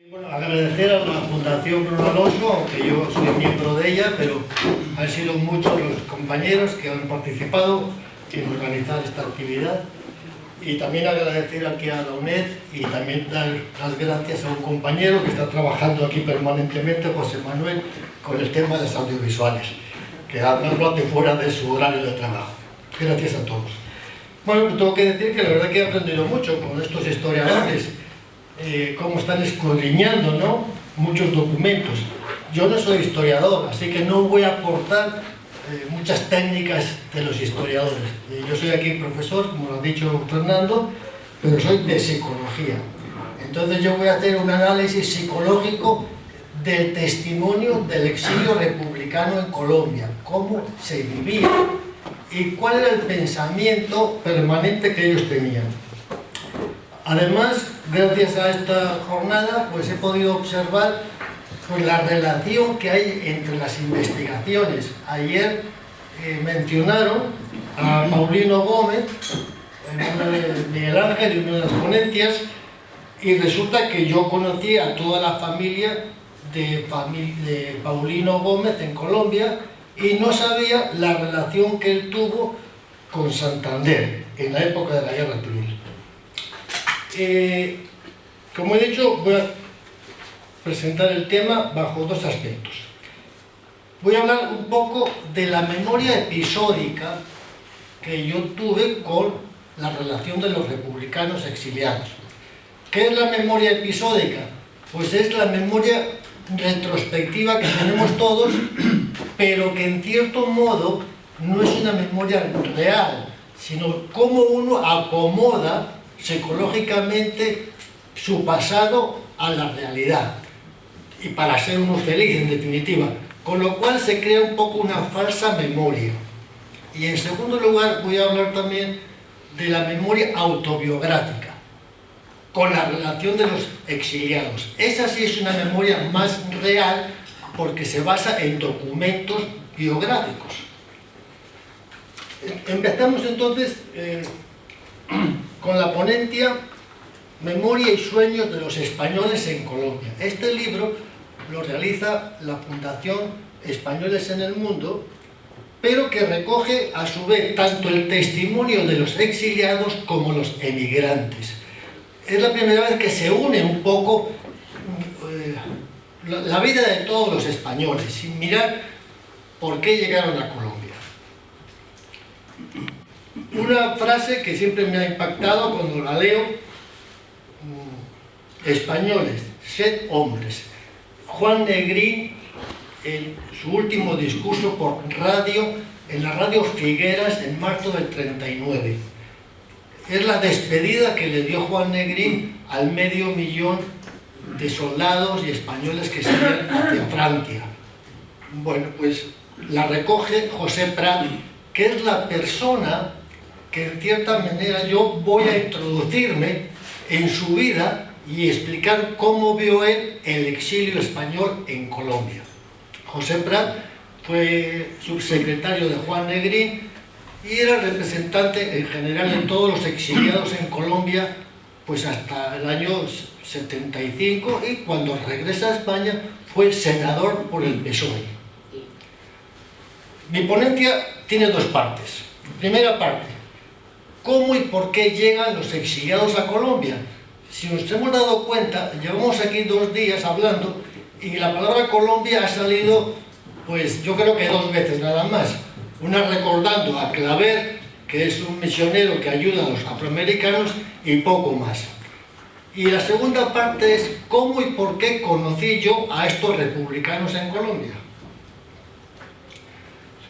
Bueno, agradecer a la Fundación Bruno Alonso, aunque yo soy miembro de ella, pero han sido muchos los compañeros que han participado en organizar esta actividad. Y también agradecer aquí a la UNED y también dar las gracias a un compañero que está trabajando aquí permanentemente, José Manuel, con el tema de los audiovisuales, que no hace fuera de su horario de trabajo. Gracias a todos. Bueno, tengo que decir que la verdad que he aprendido mucho con estos historiadores, cómo están escudriñando, ¿no?, muchos documentos. Yo no soy historiador, así que no voy a aportar muchas técnicas de los historiadores. Yo soy aquí profesor, como lo ha dicho Fernando, pero soy de psicología. Entonces yo voy a hacer un análisis psicológico del testimonio del exilio republicano en Colombia, cómo se vivía y cuál era el pensamiento permanente que ellos tenían. Además, gracias a esta jornada, pues he podido observar pues la relación que hay entre las investigaciones. Ayer mencionaron a Paulino Gómez, Miguel Ángel, en una de las ponencias, y resulta que yo conocí a toda la familia de Paulino Gómez en Colombia y no sabía la relación que él tuvo con Santander en la época de la Guerra Civil. Como he dicho, voy a presentar el tema bajo dos aspectos. Voy a hablar un poco de la memoria episódica que yo tuve con la relación de los republicanos exiliados. ¿Qué es la memoria episódica? Pues es la memoria retrospectiva que tenemos todos, pero que en cierto modo no es una memoria real, sino cómo uno acomoda psicológicamente su pasado a la realidad y para ser uno feliz en definitiva, con lo cual se crea un poco una falsa memoria. Y en segundo lugar voy a hablar también de la memoria autobiográfica con la relación de los exiliados. Esa sí es una memoria más real porque se basa en documentos biográficos. Empezamos entonces con la ponencia Memoria y sueños de los españoles en Colombia. Este libro lo realiza la Fundación Españoles en el Mundo, pero que recoge a su vez tanto el testimonio de los exiliados como los emigrantes. Es la primera vez que se une un poco la vida de todos los españoles, sin mirar por qué llegaron a Colombia. Una frase que siempre me ha impactado cuando la leo: españoles, sed hombres. Juan Negrín, en su último discurso por radio, en la radio Figueras, en marzo del 39. Es la despedida que le dio Juan Negrín al 500.000 de soldados y españoles que se iban hacia Francia. Bueno, pues la recoge José Prat, que es la persona que en cierta manera yo voy a introducirme en su vida y explicar cómo vio él el exilio español en Colombia. José Prat fue subsecretario de Juan Negrín y era representante en general de todos los exiliados en Colombia pues hasta el año 75, y cuando regresa a España fue senador por el PSOE. Mi ponencia tiene dos partes. Primera parte: ¿cómo y por qué llegan los exiliados a Colombia? Si nos hemos dado cuenta, llevamos aquí 2 días hablando y la palabra Colombia ha salido, pues yo creo que 2 veces nada más. Una recordando a Claver, que es un misionero que ayuda a los afroamericanos, y poco más. Y la segunda parte es cómo y por qué conocí yo a estos republicanos en Colombia.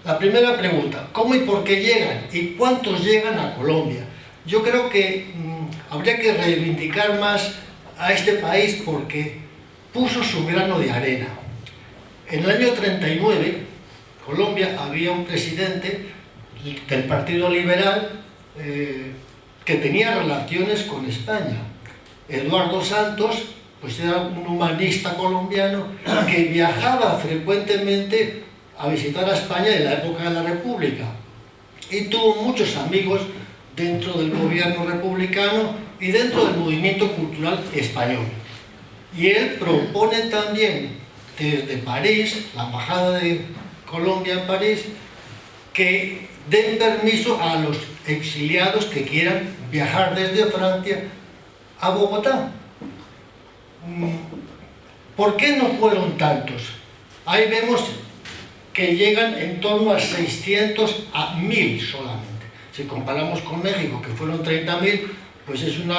La primera pregunta: ¿cómo y por qué llegan? ¿Y cuántos llegan a Colombia? Yo creo que habría que reivindicar más a este país porque puso su grano de arena. En el año 39, Colombia había un presidente del Partido Liberal que tenía relaciones con España. Eduardo Santos, pues era un humanista colombiano que viajaba frecuentemente a visitar a España en la época de la República y tuvo muchos amigos dentro del gobierno republicano y dentro del movimiento cultural español. Y él propone también desde París, la embajada de Colombia en París, que den permiso a los exiliados que quieran viajar desde Francia a Bogotá. ¿Por qué no fueron tantos? Ahí vemos que llegan en torno a 600 a 1000 solamente. Si comparamos con México, que fueron 30.000, pues es un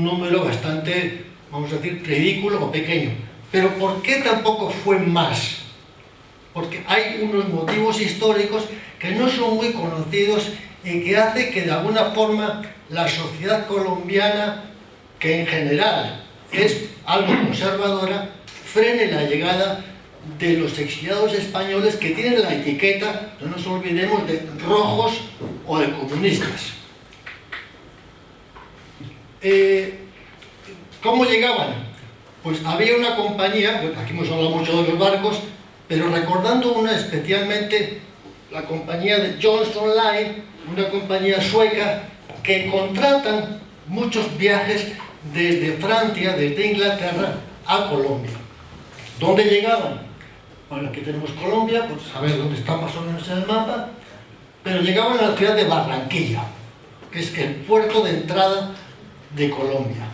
número bastante, vamos a decir, ridículo o pequeño. Pero ¿por qué tampoco fue más? Porque hay unos motivos históricos que no son muy conocidos y que hace que de alguna forma la sociedad colombiana, que en general es algo conservadora, frene la llegada de los exiliados españoles que tienen la etiqueta, no nos olvidemos, de rojos o de comunistas. ¿Cómo llegaban? Pues había una compañía, bueno, aquí hemos hablado mucho de los barcos, pero recordando una especialmente, la compañía de Johnson Line, una compañía sueca, que contratan muchos viajes desde Francia, desde Inglaterra, a Colombia. ¿Dónde llegaban? Bueno, aquí tenemos Colombia, pues a ver dónde está más o menos en el mapa, pero llegaban a la ciudad de Barranquilla, que es el puerto de entrada de Colombia.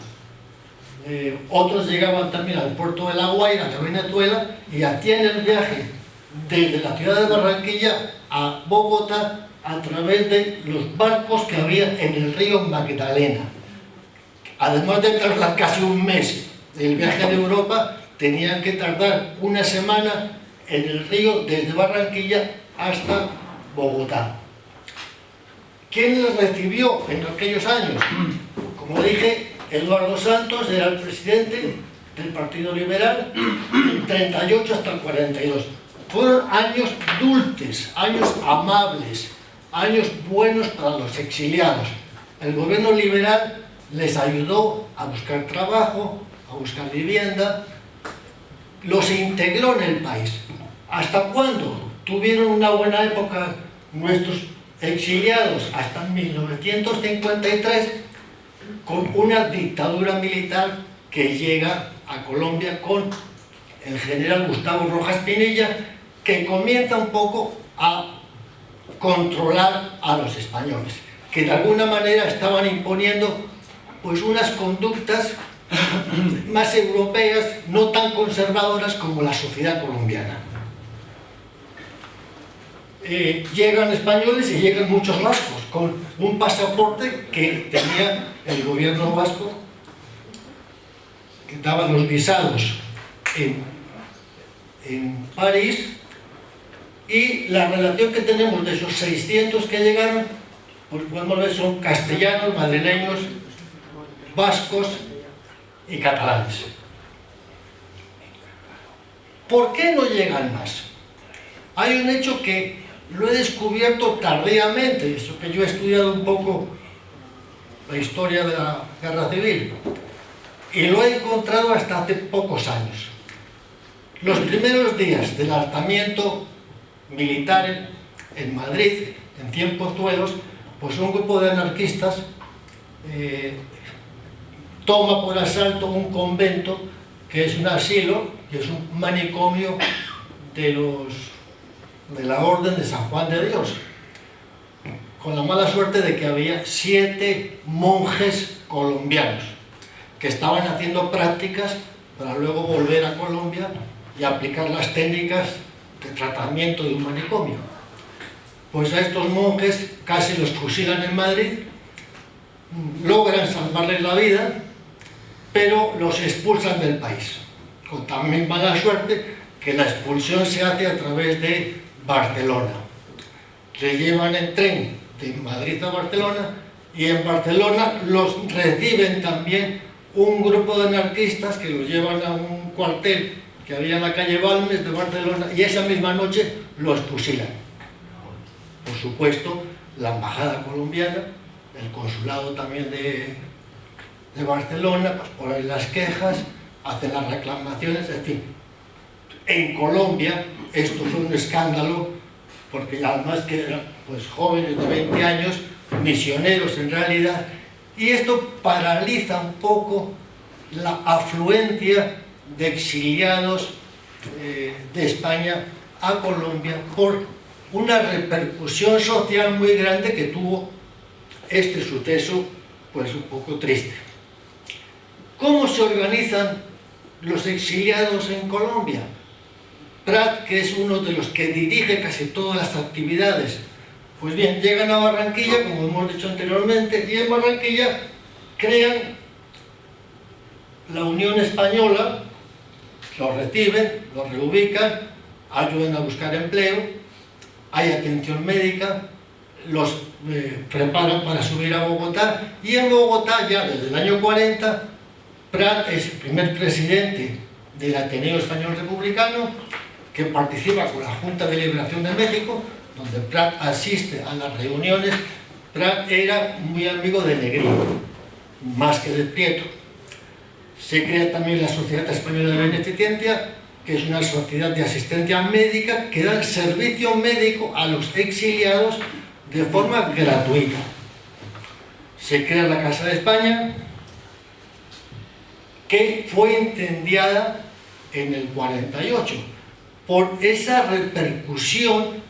Otros llegaban también al puerto de La Guaira, de Venezuela, y hacían el viaje desde la ciudad de Barranquilla a Bogotá a través de los barcos que había en el río Magdalena. Además de tardar casi un mes del viaje de Europa, tenían que tardar una semana en el río desde Barranquilla hasta Bogotá. ¿Quién les recibió en aquellos años? Como dije, Eduardo Santos era el presidente del Partido Liberal, del 38 hasta el 42. Fueron años dulces, años amables, años buenos para los exiliados. El gobierno liberal les ayudó a buscar trabajo, a buscar vivienda, los integró en el país. ¿Hasta cuándo tuvieron una buena época nuestros exiliados? Hasta 1953, con una dictadura militar que llega a Colombia con el general Gustavo Rojas Pinilla, que comienza un poco a controlar a los españoles, que de alguna manera estaban imponiendo pues unas conductas más europeas, no tan conservadoras como la sociedad colombiana. Llegan españoles y llegan muchos vascos con un pasaporte que tenía el gobierno vasco, que daba los visados en París, y la relación que tenemos de esos 600 que llegaron, pues podemos ver, son castellanos, madrileños, vascos y catalanes. ¿Por qué no llegan más? Hay un hecho que lo he descubierto tardíamente, eso que yo he estudiado un poco la historia de la guerra civil, y lo he encontrado hasta hace pocos años. Los primeros días del alzamiento militar en Madrid, en Cienpozuelos, pues un grupo de anarquistas toma por asalto un convento que es un asilo, que es un manicomio de la Orden de San Juan de Dios, con la mala suerte de que había 7 monjes colombianos que estaban haciendo prácticas para luego volver a Colombia y aplicar las técnicas de tratamiento de un manicomio. Pues a estos monjes casi los fusilan en Madrid, logran salvarles la vida, pero los expulsan del país, con también mala suerte que la expulsión se hace a través de Barcelona. Se llevan en tren de Madrid a Barcelona, y en Barcelona los reciben también un grupo de anarquistas que los llevan a un cuartel que había en la calle Balmes de Barcelona, y esa misma noche los fusilan. Por supuesto, la embajada colombiana, el consulado también de Barcelona, pues ponen las quejas, hacen las reclamaciones, en fin. En Colombia esto fue un escándalo, porque además que eran pues jóvenes de 20 años, misioneros en realidad, y esto paraliza un poco la afluencia de exiliados de España a Colombia por una repercusión social muy grande que tuvo este suceso, pues un poco triste. ¿Cómo se organizan los exiliados en Colombia? Prat, que es uno de los que dirige casi todas las actividades, pues bien, llegan a Barranquilla, como hemos dicho anteriormente, y en Barranquilla crean la Unión Española, los reciben, los reubican, ayudan a buscar empleo, hay atención médica, los preparan para subir a Bogotá, y en Bogotá ya desde el año 40 Prat es el primer presidente del Ateneo Español Republicano, que participa con la Junta de Liberación de México, donde Prat asiste a las reuniones. Prat era muy amigo de Negrín, más que de Prieto. Se crea también la Sociedad Española de Beneficencia, que es una sociedad de asistencia médica que da servicio médico a los exiliados de forma gratuita. Se crea la Casa de España, que fue incendiada en el 48 por esa repercusión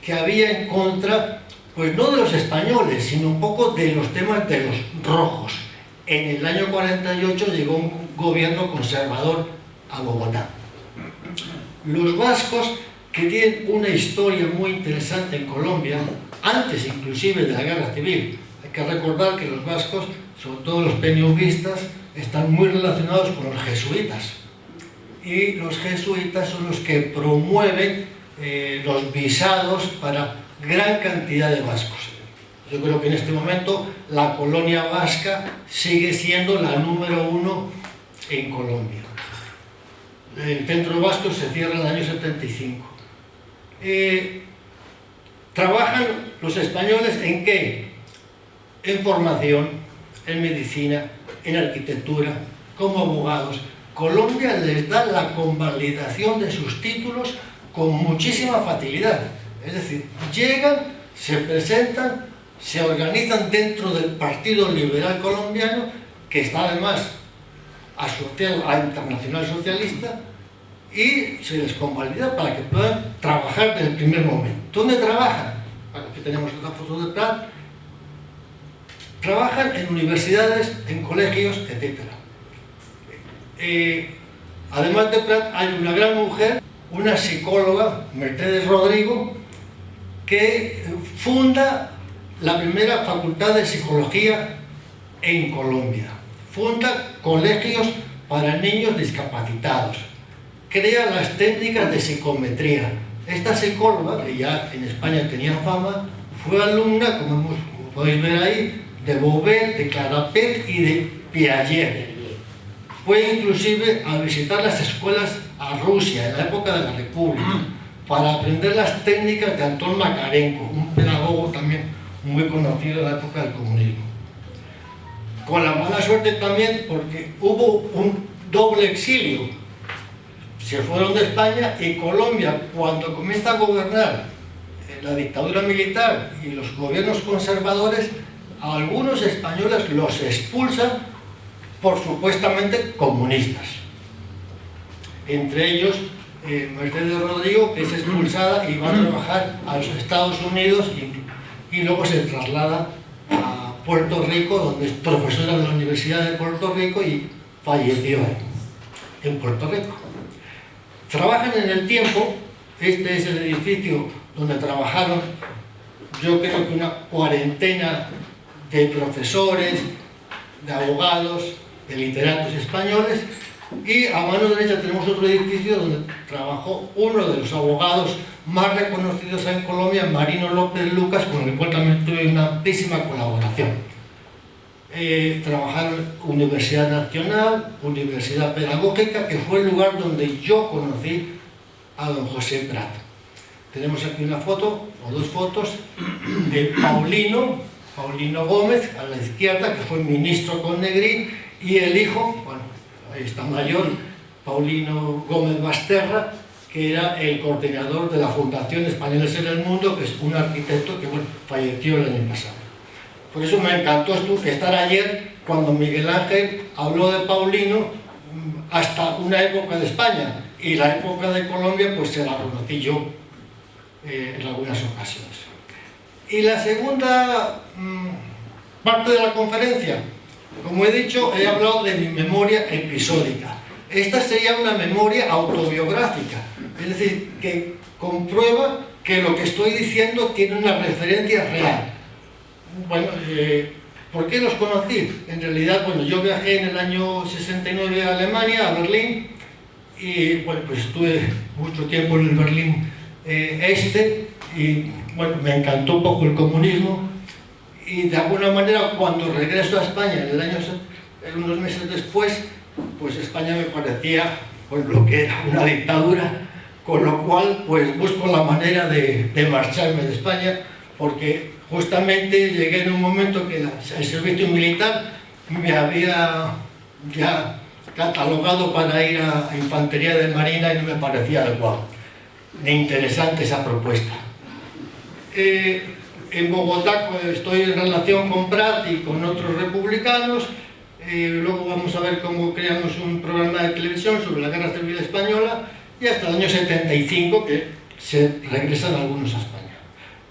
que había en contra, pues no de los españoles, sino un poco de los temas de los rojos. En el año 48 llegó un gobierno conservador a Bogotá. Los vascos, que tienen una historia muy interesante en Colombia, antes inclusive de la guerra civil. Hay que recordar que los vascos, sobre todo los peneuvistas, están muy relacionados con los jesuitas. Y los jesuitas son los que promueven los visados para gran cantidad de vascos. Yo creo que en este momento la colonia vasca sigue siendo la número 1 en Colombia. El centro vasco se cierra en el año 75. Trabajan los españoles ¿en qué? En formación, en medicina, en arquitectura, como abogados. Colombia les da la convalidación de sus títulos con muchísima facilidad. Es decir, llegan, se presentan, se organizan dentro del Partido Liberal Colombiano, que está además asociado a Internacional Socialista, y se les convalida para que puedan trabajar desde el primer momento. ¿Dónde trabajan? Bueno, aquí tenemos una foto de Prat. Trabajan en universidades, en colegios, etc. Además de Prat, hay una gran mujer, una psicóloga, Mercedes Rodrigo, que funda la primera facultad de psicología en Colombia. Funda colegios para niños discapacitados. Crea las técnicas de psicometría. Esta psicóloga, que ya en España tenía fama, fue alumna, como podéis ver ahí, de Beauvais, de Clarapet y de Piaget. Fue inclusive a visitar las escuelas a Rusia en la época de la República para aprender las técnicas de Antón Makarenko, un pedagogo también muy conocido en la época del comunismo. Con la mala suerte también porque hubo un doble exilio. Se fueron de España y Colombia, cuando comienza a gobernar la dictadura militar y los gobiernos conservadores, a algunos españoles los expulsan por supuestamente comunistas. Entre ellos, Mercedes Rodrigo, que es expulsada y va a trabajar a los Estados Unidos y luego se traslada a Puerto Rico, donde es profesora de la Universidad de Puerto Rico y falleció en Puerto Rico. Trabajan en el tiempo. Este es el edificio donde trabajaron, yo creo que una cuarentena de profesores, de abogados, de literatos españoles, y a mano derecha tenemos otro edificio donde trabajó uno de los abogados más reconocidos en Colombia, Marino López Lucas, con el cual también tuve una amplísima colaboración. Trabajaron en Universidad Nacional, Universidad Pedagógica, que fue el lugar donde yo conocí a don José Prat. Tenemos aquí una foto, o dos fotos, de Paulino Gómez, a la izquierda, que fue ministro con Negrín, y el hijo, bueno, ahí está mayor, Paulino Gómez Basterra, que era el coordinador de la Fundación Españoles en el Mundo, que es un arquitecto que, bueno, falleció el año pasado. Por eso me encantó estar ayer cuando Miguel Ángel habló de Paulino hasta una época de España, y la época de Colombia pues se la conocí yo en algunas ocasiones. Y la segunda parte de la conferencia, como he dicho, he hablado de mi memoria episódica. Esta sería una memoria autobiográfica, es decir, que comprueba que lo que estoy diciendo tiene una referencia real. Bueno, ¿por qué los conocí? En realidad, bueno, yo viajé en el año 69 a Alemania, a Berlín, y bueno, pues estuve mucho tiempo en el Berlín Este, y bueno, me encantó un poco el comunismo, y de alguna manera cuando regreso a España unos meses después, pues España me parecía pues lo que era una dictadura, con lo cual pues busco la manera de marcharme de España, porque justamente llegué en un momento que el servicio militar me había ya catalogado para ir a Infantería de Marina y no me parecía adecuado ni interesante esa propuesta. En Bogotá pues, estoy en relación con Prat y con otros republicanos. Luego vamos a ver cómo creamos un programa de televisión sobre la Guerra Civil Española, y hasta el año 75 que se regresan algunos a España.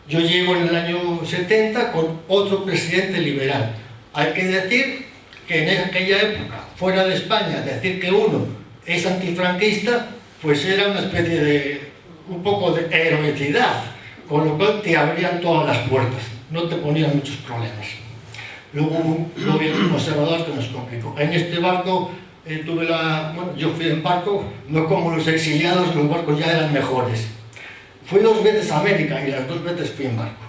Yo llego en el año 70 con otro presidente liberal. Hay que decir que en aquella época, fuera de España, decir que uno es antifranquista, pues era una especie de, un poco de heroicidad, con lo cual te abrían todas las puertas, no te ponían muchos problemas. Luego un gobierno conservador que nos complicó. En este barco bueno, yo fui en barco, no como los exiliados, los barcos ya eran mejores. Fui 2 veces a América y las 2 veces fui en barco.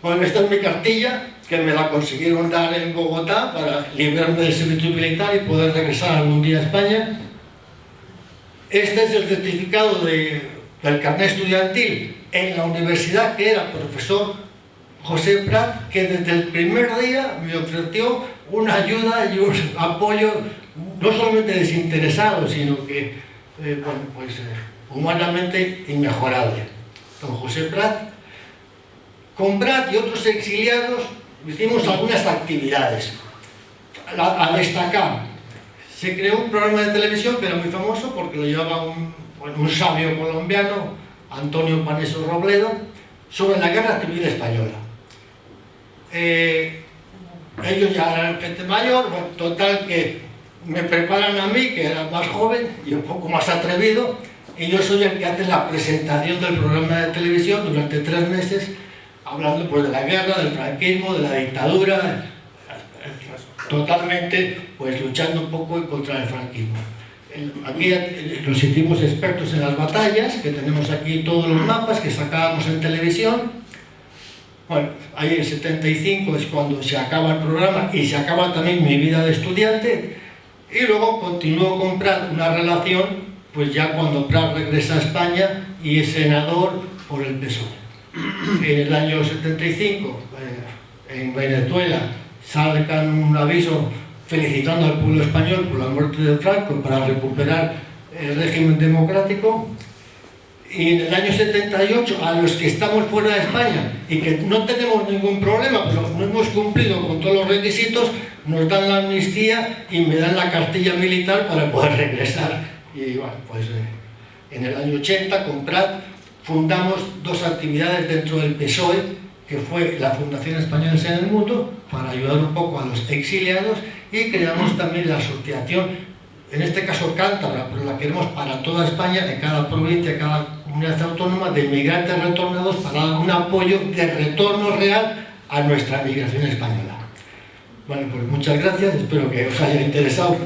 Bueno, esta es mi cartilla, que me la consiguieron dar en Bogotá para librarme del servicio militar y poder regresar algún día a España. Este es el certificado del carnet estudiantil en la universidad, que era profesor José Prat, que desde el primer día me ofreció una ayuda y un apoyo no solamente desinteresado, sino que bueno, pues, humanamente inmejorable. Don José Prat. Con Prat y otros exiliados hicimos algunas actividades. A destacar, se creó un programa de televisión que era muy famoso porque lo llevaba un sabio colombiano, Antonio Paneso Robledo, sobre la Guerra Civil Española. Ellos ya eran gente mayor, bueno, total que me preparan a mí, que era más joven y un poco más atrevido, y yo soy el que hace la presentación del programa de televisión durante 3 meses, hablando pues de la guerra, del franquismo, de la dictadura, totalmente pues luchando un poco contra el franquismo. Aquí nos hicimos expertos en las batallas, que tenemos aquí todos los mapas que sacábamos en televisión. Bueno, ahí en 75 es cuando se acaba el programa y se acaba también mi vida de estudiante, y luego continúo con Prat una relación, pues ya cuando Prat regresa a España y es senador por el PSOE. En el año 75, en Venezuela, sacan un aviso felicitando al pueblo español por la muerte de Franco para recuperar el régimen democrático. Y en el año 78, a los que estamos fuera de España y que no tenemos ningún problema, pero no hemos cumplido con todos los requisitos, nos dan la amnistía y me dan la cartilla militar para poder regresar. Y bueno, pues en el año 80, con Prat, fundamos 2 actividades dentro del PSOE, que fue la Fundación Españoles en el Mundo, para ayudar un poco a los exiliados, y creamos también la asociación, en este caso cántabra, pero la queremos para toda España, de cada provincia, cada comunidad autónoma, de inmigrantes retornados, para dar un apoyo de retorno real a nuestra migración española. Bueno, pues muchas gracias, espero que os haya interesado.